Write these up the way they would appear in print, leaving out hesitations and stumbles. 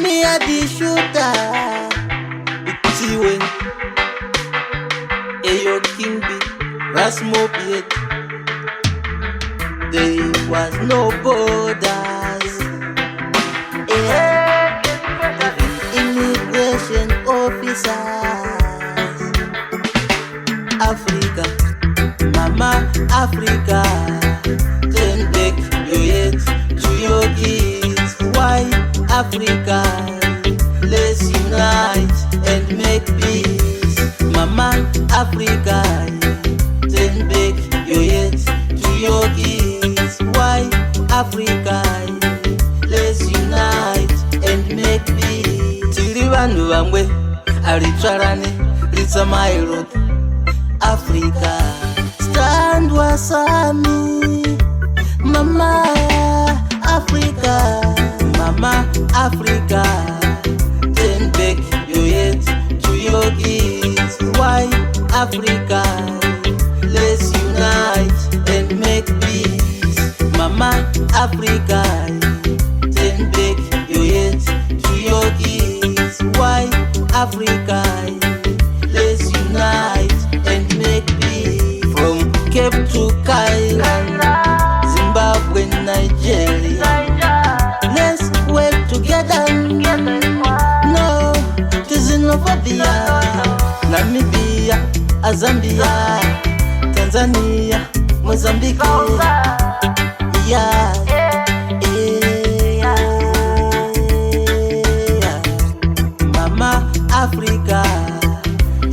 Me a the shooter. Itiwen. Ayo King B. Rasmopiet. There was no borders. Yeah. Immigration officers. Africa, Mama Africa. Turn back your head to your kids. Why Africa? Let's unite and make peace. Mama Africa. Turn back your head to your kids. Why Africa? Let's unite and make peace. Tiri vanhu vamwe aritwarane ritsamai Africa, stand wasami, Mama Africa, Mama Africa. Turn back your head to your kids. Why Africa? Let's unite and make peace. Mama Africa. Turn back your head to your kids. Why Africa? Let's unite and make peace. From Cape to Cairo, Zimbabwe, Nigeria. Let's work together. No to xenophobia. Namibia, Zambia, Tanzania, Mozambique. Yeah. Mama Africa.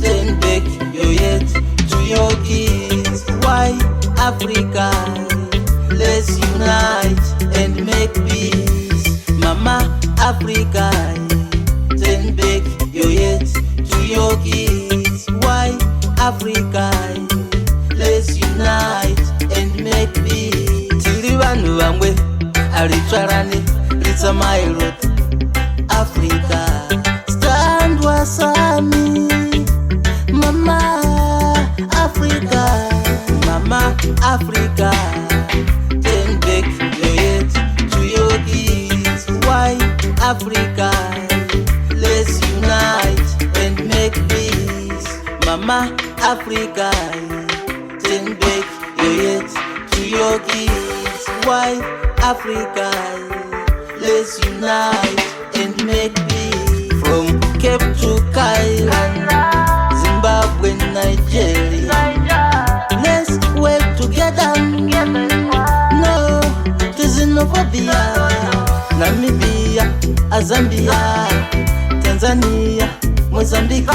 Turn back your head to your kids. Why Africa? Let's unite and make peace. Mama Africa. Turn back your head to your kids. Why Africa? Let's unite and make peace. Tiri vanhu vamwe aritwarane ritsamai Africa. Stand wasami, Mama Africa, Mama Africa. Turn back your head to your kids. Why Africa? Let's unite and make peace. Mama Africa. Turn back your head to your kids. Why Africa? Let's unite and make peace. From Cape to Cairo, Zimbabwe, Nigeria. Let's work together. No to xenophobia. Namibia, Zambia, Tanzania, Mozambique.